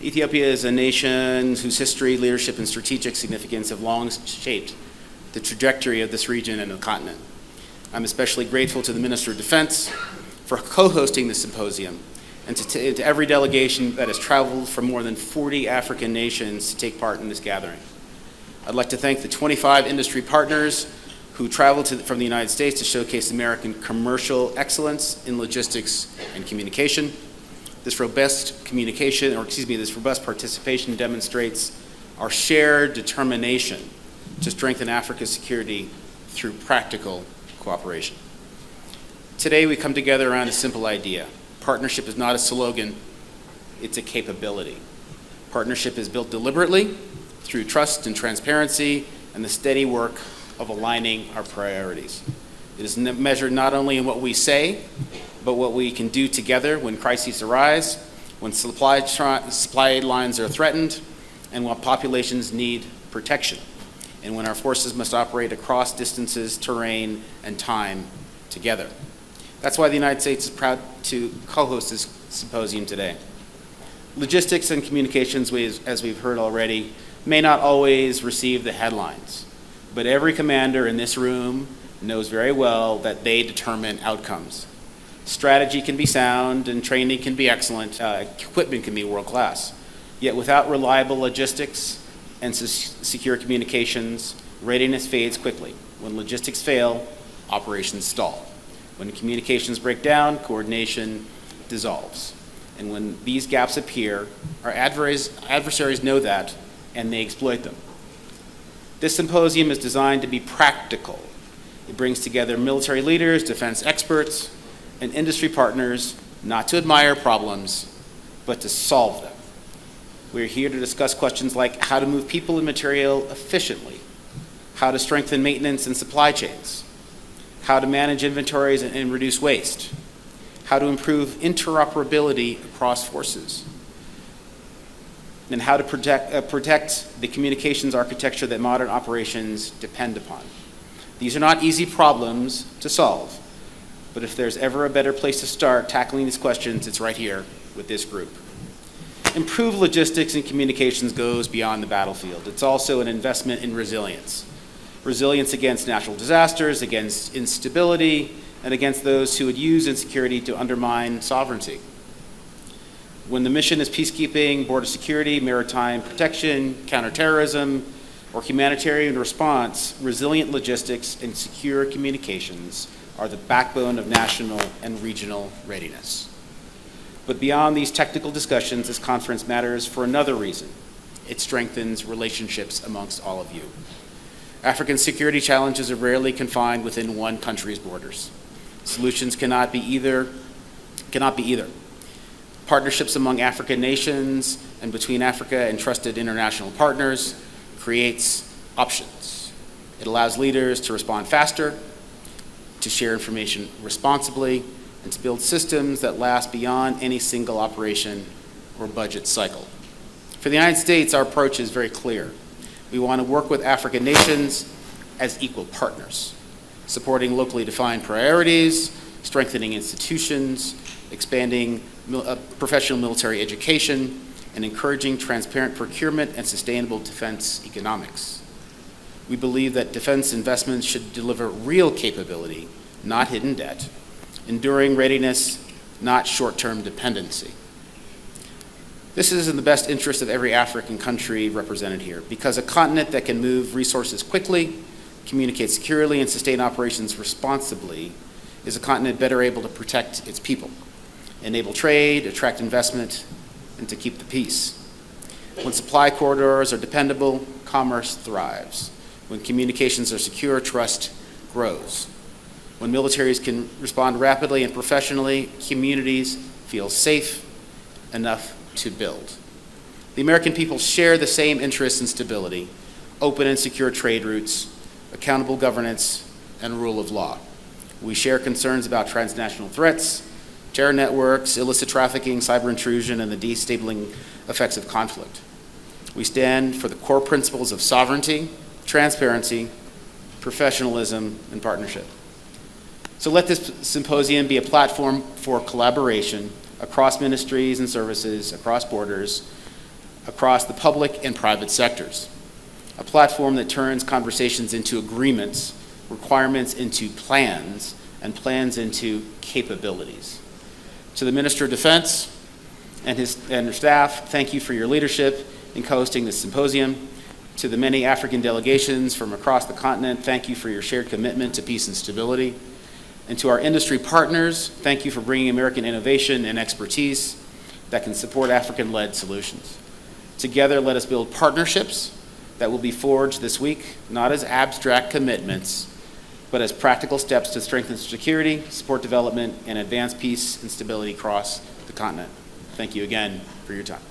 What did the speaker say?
Ethiopia is a nation whose history, leadership, and strategic significance have long shaped the trajectory of this region and the continent. I'm especially grateful to the Minister of Defense for co-hosting the symposium and to every delegation that has traveled from more than 40 African nations to take part in this gathering. I'd like to thank the 25 industry partners who traveled from the United States to showcase American commercial excellence in logistics and communication. This robust participation demonstrates our shared determination to strengthen Africa's security through practical cooperation. Today we come together around a simple idea. Partnership is not a slogan, it's a capability. Partnership is built deliberately through trust and transparency and the steady work of aligning our priorities. It is measured not only in what we say, but what we can do together when crises arise, when supply lines are threatened, and when populations need protection, and when our forces must operate across distances, terrain, and time together. That's why the United States is proud to co-host this symposium today. Logistics and communications, as we've heard already, may not always receive the headlines, but every commander in this room knows very well that they determine outcomes. Strategy can be sound and training can be excellent, equipment can be world-class. Yet without reliable logistics and secure communications, readiness fades quickly. When logistics fail, operations stall. When communications break down, coordination dissolves. And when these gaps appear, our adversaries know that and they exploit them. This symposium is designed to be practical. It brings together military leaders, defense experts, and industry partners, not to admire problems, but to solve them. We're here to discuss questions like how to move people and material efficiently, how to strengthen maintenance and supply chains, how to manage inventories and reduce waste, how to improve interoperability across forces, and how to protect the communications architecture that modern operations depend upon. These are not easy problems to solve, but if there's ever a better place to start tackling these questions, it's right here with this group. Improved logistics and communications goes beyond the battlefield. It's also an investment in resilience. Resilience against natural disasters, against instability, and against those who would use insecurity to undermine sovereignty. When the mission is peacekeeping, border security, maritime protection, counterterrorism, or humanitarian response, resilient logistics and secure communications are the backbone of national and regional readiness. But beyond these technical discussions, this conference matters for another reason. It strengthens relationships amongst all of you. African security challenges are rarely confined within one country's borders. Solutions cannot be either. Partnerships among African nations and between Africa and trusted international partners creates options. It allows leaders to respond faster, to share information responsibly, and to build systems that last beyond any single operation or budget cycle. For the United States, our approach is very clear. We want to work with African nations as equal partners, supporting locally defined priorities, strengthening institutions, expanding professional military education, and encouraging transparent procurement and sustainable defense economics. We believe that defense investments should deliver real capability, not hidden debt, enduring readiness, not short-term dependency. This is in the best interest of every African country represented here, because a continent that can move resources quickly, communicate securely, and sustain operations responsibly is a continent better able to protect its people, enable trade, attract investment, and to keep the peace. When supply corridors are dependable, commerce thrives. When communications are secure, trust grows. When militaries can respond rapidly and professionally, communities feel safe enough to build. The American people share the same interests in stability, open and secure trade routes, accountable governance, and rule of law. We share concerns about transnational threats, terror networks, illicit trafficking, cyber intrusion, and the destabilizing effects of conflict. We stand for the core principles of sovereignty, transparency, professionalism, and partnership. So let this symposium be a platform for collaboration across ministries and services, across borders, across the public and private sectors. A platform that turns conversations into agreements, requirements into plans, and plans into capabilities. To the Minister of Defense and her staff, thank you for your leadership in co-hosting this symposium. To the many African delegations from across the continent, thank you for your shared commitment to peace and stability. And to our industry partners, thank you for bringing American innovation and expertise that can support African-led solutions. Together, let us build partnerships that will be forged this week, not as abstract commitments, but as practical steps to strengthen security, support development, and advance peace and stability across the continent. Thank you again for your time.